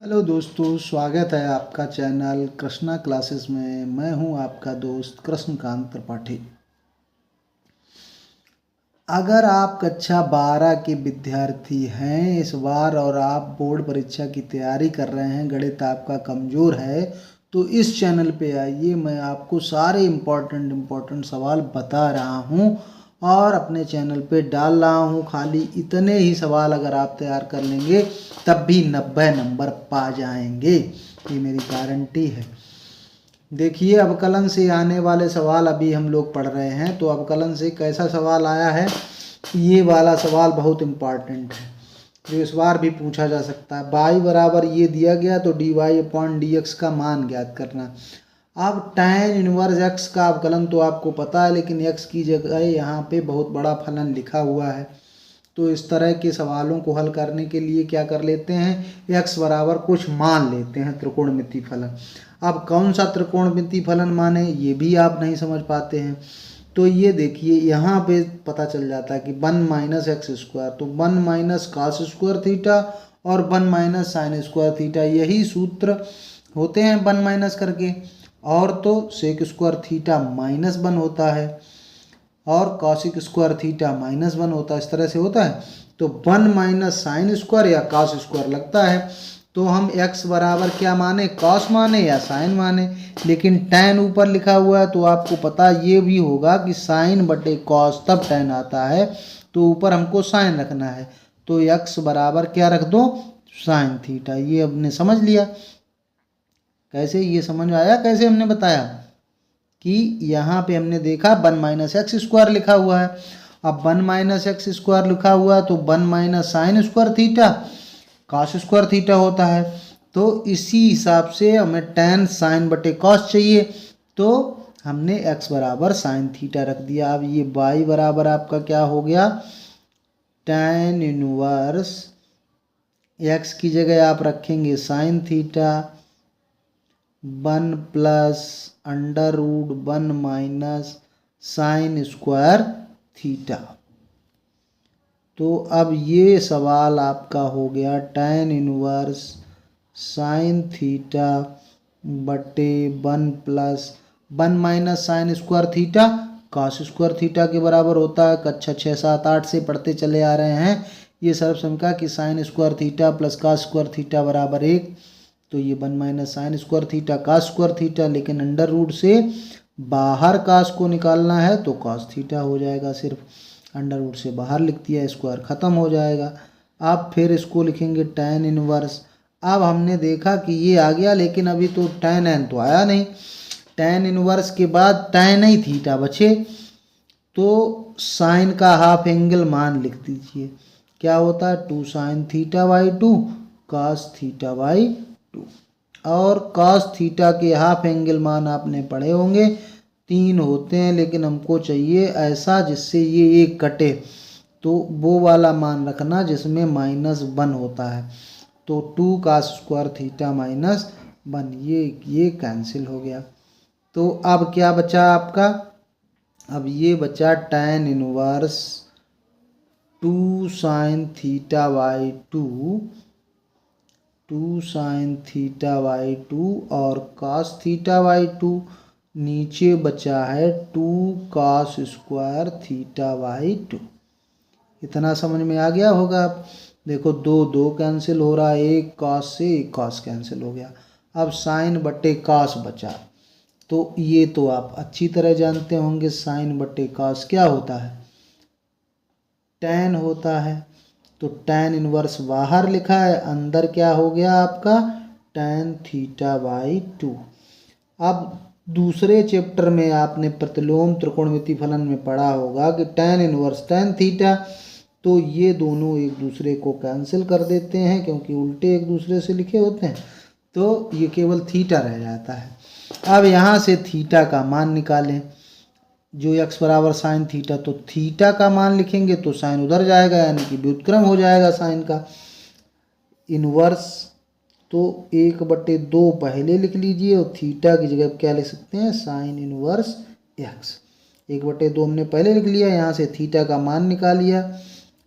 Hello दोस्तों, स्वागत है आपका चैनल कृष्णा क्लासेस में। मैं हूं आपका दोस्त कृष्णकांत त्रिपाठी। अगर आप कक्षा 12 के विद्यार्थी हैं इस बार और आप बोर्ड परीक्षा की तैयारी कर रहे हैं, गणित आपका कमज़ोर है, तो इस चैनल पे आइए। मैं आपको सारे इम्पोर्टेंट सवाल बता रहा हूं और अपने चैनल पे डाल रहा हूं। खाली इतने ही सवाल अगर आप तैयार कर लेंगे तब भी 90 नंबर पा जाएंगे, ये मेरी गारंटी है। देखिए, अवकलन से आने वाले सवाल अभी हम लोग पढ़ रहे हैं। तो अवकलन से कैसा सवाल आया है, ये वाला सवाल बहुत इम्पॉर्टेंट है जो इस बार भी पूछा जा सकता है। y बराबर ये दिया गया तो dy/dx का मान ज्ञात करना। अब tan इनवर्स x का अवकलन तो आपको पता है, लेकिन x की जगह यहाँ पे बहुत बड़ा फलन लिखा हुआ है। तो इस तरह के सवालों को हल करने के लिए क्या कर लेते हैं, x बराबर कुछ मान लेते हैं त्रिकोणमिति फलन। अब कौन सा त्रिकोणमिति फलन माने ये भी आप नहीं समझ पाते हैं, तो ये देखिए यहाँ पे पता चल जाता है कि 1 माइनस एक्स स्क्वायर, तो 1 माइनस कास स्क्वायर थीटा और 1 माइनस साइन स्क्वायर थीटा, यही सूत्र होते हैं 1 माइनस करके। और तो सेक स्क्वायर थीटा -1 होता है और कॉसिक स्क्वायर थीटा -1 होता है, इस तरह से होता है। तो 1 माइनस साइन स्क्वायर या कॉस स्क्वायर लगता है। तो हम x बराबर क्या माने, कॉस माने या साइन माने। लेकिन tan ऊपर लिखा हुआ है तो आपको पता ये भी होगा कि साइन बटे कॉस तब tan आता है, तो ऊपर हमको साइन रखना है। तो x बराबर क्या रख दो, साइन थीटा। ये हमने समझ लिया। कैसे ये समझ आया, कैसे हमने बताया कि यहाँ पे हमने देखा 1 माइनस एक्स स्क्वायर लिखा हुआ है। अब 1 माइनस एक्स स्क्वायर लिखा हुआ है तो 1 minus sine square theta cos square theta होता है। तो इसी हिसाब से हमें tan साइन बटे कॉस चाहिए, तो हमने x बराबर साइन थीटा रख दिया। अब ये y बराबर आपका क्या हो गया, tan इनवर्स x की जगह आप रखेंगे sine theta 1 plus √1 minus sine square theta. तो अब ये सवाल आपका हो गया tan इनवर्स साइन थीटा बटे 1 plus 1 minus sine square theta cos square theta के बराबर होता है। कक्षा 6, 7, 8 से पढ़ते चले आ रहे हैं ये सर्वसंख्या कि sine square theta plus cos square theta बराबर 1। तो ये 1 minus sine square theta cos square theta, लेकिन अंडर रूट से बाहर कॉस को निकालना है तो कॉस थीटा हो जाएगा। सिर्फ अंडर रूट से बाहर लिख दिया, स्क्वायर ख़त्म हो जाएगा। अब फिर इसको लिखेंगे tan इनवर्स। अब हमने देखा कि ये आ गया, लेकिन अभी तो tan n तो आया नहीं। tan इनवर्स के बाद tan ही थीटा बचे, तो साइन का हाफ एंगल मान लिख दीजिए। क्या होता है, 2 sine theta by 2 cos theta by 2। और कॉस थीटा के हाफ एंगल मान आपने पढ़े होंगे, 3 होते हैं, लेकिन हमको चाहिए ऐसा जिससे ये एक कटे, तो वो वाला मान रखना जिसमें -1 होता है। तो 2 कॉस स्क्वायर थीटा -1, ये कैंसिल हो गया। तो अब क्या बचा आपका, अब ये बचा tan inverse 2 sine theta by 2 sine theta by 2 और कॉस थीटा बाई 2। नीचे बचा है 2 कॉस स्क्वायर थीटा बाई 2। इतना समझ में आ गया होगा। अब देखो 2 कैंसिल हो रहा है, एक कॉस से एक कॉस कैंसिल हो गया। अब साइन बटे कॉस बचा, तो ये तो आप अच्छी तरह जानते होंगे साइन बटे कॉस क्या होता है, tan होता है। तो tan इनवर्स बाहर लिखा है, अंदर क्या हो गया आपका tan थीटा बाई 2। अब दूसरे चैप्टर में आपने प्रतिलोम त्रिकोणमिति फलन में पढ़ा होगा कि tan इनवर्स tan थीटा, तो ये दोनों एक दूसरे को कैंसिल कर देते हैं क्योंकि उल्टे एक दूसरे से लिखे होते हैं, तो ये केवल थीटा रह जाता है। अब यहाँ से थीटा का मान निकालें, जो x बराबर साइन थीटा, तो थीटा का मान लिखेंगे तो साइन उधर जाएगा, यानी कि व्युत्क्रम हो जाएगा साइन का। इनवर्स तो 1/2 पहले लिख लीजिए और थीटा की जगह क्या लिख सकते हैं, साइन इनवर्स x। 1/2 हमने पहले लिख लिया, यहाँ से थीटा का मान निकाल लिया,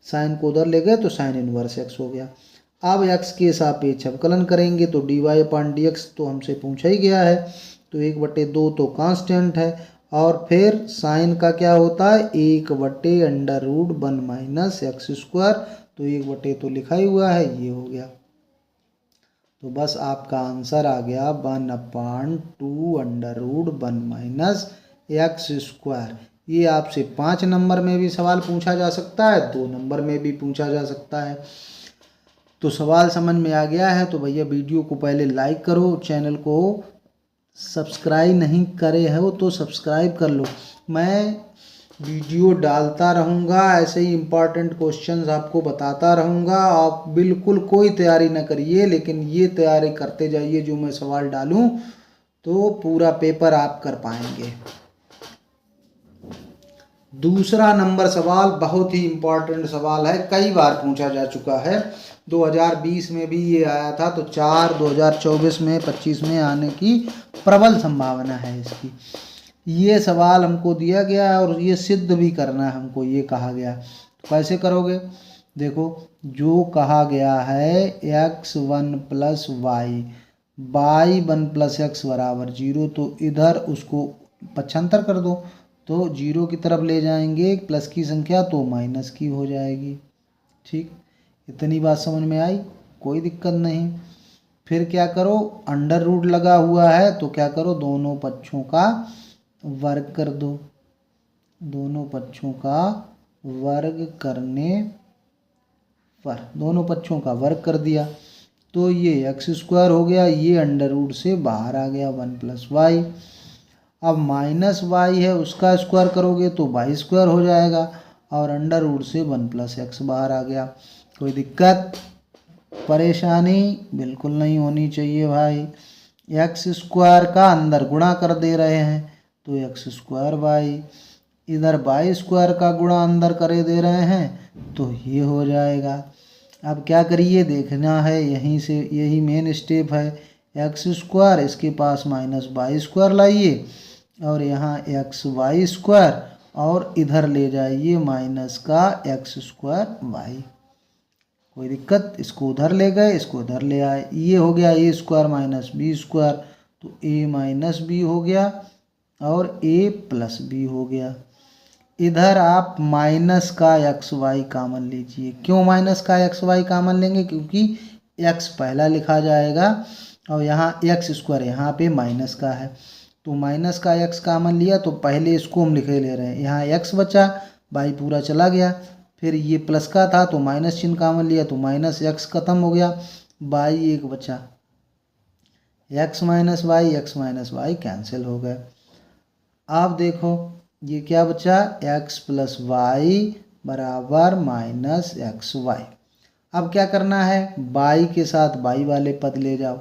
साइन को उधर ले गए तो साइन इनवर्स x हो गया। अब x के सापेक्ष अवकलन करेंगे तो dy/dx तो हमसे पूछा ही गया है, तो 1/2 तो कांस्टेंट है, और फिर साइन का क्या होता है 1/√1 माइनस एक्स स्क्वायर, तो 1/2 तो लिखा ही हुआ है, ये हो गया। तो बस आपका आंसर आ गया 1/2 माइनस एक्स स्क्वायर। ये आपसे 5 नंबर में भी सवाल पूछा जा सकता है, 2 नंबर में भी पूछा जा सकता है। तो सवाल समझ में आ गया है तो भैया वीडियो को पहले लाइक करो, चैनल को सब्सक्राइब नहीं करे हो तो सब्सक्राइब कर लो। मैं वीडियो डालता रहूँगा, ऐसे ही इम्पॉर्टेंट क्वेश्चंस आपको बताता रहूँगा। आप बिल्कुल कोई तैयारी ना करिए, लेकिन ये तैयारी करते जाइए, जो मैं सवाल डालूँ तो पूरा पेपर आप कर पाएंगे। दूसरा नंबर सवाल बहुत ही इम्पॉर्टेंट सवाल है, कई बार पूछा जा चुका है। 2020 में भी ये आया था, तो 2024 में 25 में आने की प्रबल संभावना है इसकी। ये सवाल हमको दिया गया है और ये सिद्ध भी करना है हमको, ये कहा गया। तो कैसे करोगे? देखो, जो कहा गया है x1 + y1 + x = 0, तो इधर उसको पक्षांतर कर दो, तो 0 की तरफ ले जाएंगे प्लस की संख्या तो माइनस की हो जाएगी। ठीक, इतनी बात समझ में आई, कोई दिक्कत नहीं। फिर क्या करो, अंडर रूट लगा हुआ है तो क्या करो, दोनों पक्षों का वर्ग कर दो। दोनों पक्षों का वर्ग करने पर दोनों पक्षों का वर्ग कर दिया तो ये x² हो गया, ये अंडर रूट से बाहर आ गया 1 + y। अब -y है उसका स्क्वायर करोगे तो y² हो जाएगा, और अंडर रूट से 1 + x बाहर आ गया। कोई दिक्कत परेशानी बिल्कुल नहीं होनी चाहिए भाई। x² का अंदर गुणा कर दे रहे हैं तो x²y, इधर y² का गुणा अंदर करे दे रहे हैं तो ये हो जाएगा। अब क्या करिए, देखना है, यहीं से यही मेन स्टेप है। x², इसके पास -y² लाइए, और यहाँ xy², और इधर ले जाइए माइनस का x²y। कोई दिक्कत, इसको उधर ले गए, इसको उधर ले आए, ये हो गया a² - b², तो a - b हो गया और a + b हो गया। इधर आप माइनस का xy कॉमन लीजिए। क्यों माइनस का xy कॉमन लेंगे? क्योंकि x पहला लिखा जाएगा और यहाँ x² यहाँ पे माइनस का है, तो माइनस का x कॉमन लिया तो पहले इसको हम लिखे ले रहे हैं। यहाँ x बचा, y पूरा चला गया, फिर ये प्लस का था तो माइनस चिन्ह कॉमन लिया तो -x खत्म हो गया, y 1 बचा, x - y कैंसिल हो गए। अब देखो ये क्या बचा, x + y = -xy। अब क्या करना है, y के साथ y वाले पद ले जाओ,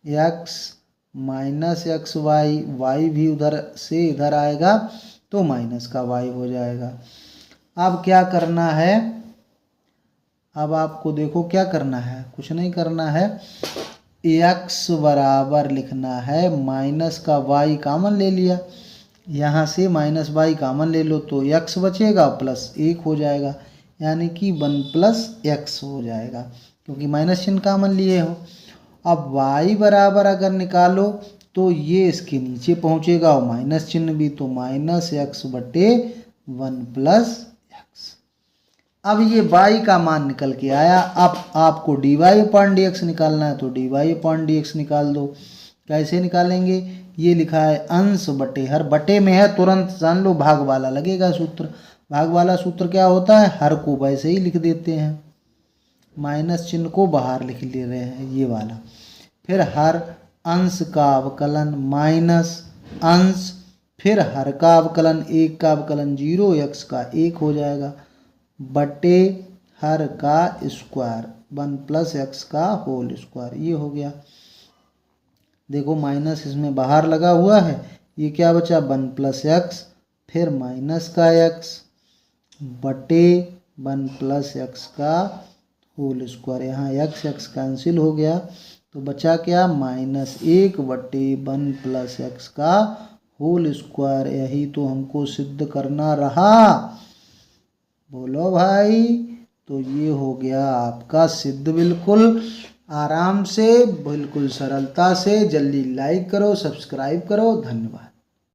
x - xy, y भी उधर से इधर आएगा तो माइनस का y हो जाएगा। अब क्या करना है, अब आपको देखो क्या करना है, कुछ नहीं करना है, x बराबर लिखना है, माइनस का y कॉमन ले लिया, यहाँ से -y कॉमन ले लो तो x बचेगा प्लस 1 हो जाएगा, यानी कि 1 + x हो जाएगा, क्योंकि माइनस चिन्ह कॉमन लिए हो। अब y बराबर अगर निकालो तो ये इसके नीचे पहुँचेगा और माइनस चिन्ह भी, तो -x/1 + x। अब ये y का मान निकल के आया। अब आपको dy/dx निकालना है तो dy/dx निकाल दो। कैसे निकालेंगे, ये लिखा है अंश बटे हर, बटे में है तुरंत जान लो, भाग वाला लगेगा सूत्र। भाग वाला सूत्र क्या होता है, हर को वैसे ही लिख देते हैं, माइनस चिन्ह को बाहर लिख ले रहे हैं, ये वाला। फिर हर अंश का अवकलन माइनस अंश, फिर हर का अवकलन, 1 का अवकलन 0, x का 1 हो जाएगा, बटे हर का स्क्वायर 1 + x का होल स्क्वायर, ये हो गया। देखो माइनस इसमें बाहर लगा हुआ है, ये क्या बचा 1 + x, फिर माइनस का x बटे 1 + x का होल स्क्वायर, यहाँ x कैंसिल हो गया तो बचा क्या, -1 बटे 1 + x का होल स्क्वायर। यही तो हमको सिद्ध करना रहा, बोलो भाई। तो ये हो गया आपका सिद्ध। बिल्कुल आराम से, बिल्कुल सरलता से। जल्दी लाइक करो, सब्सक्राइब करो। धन्यवाद।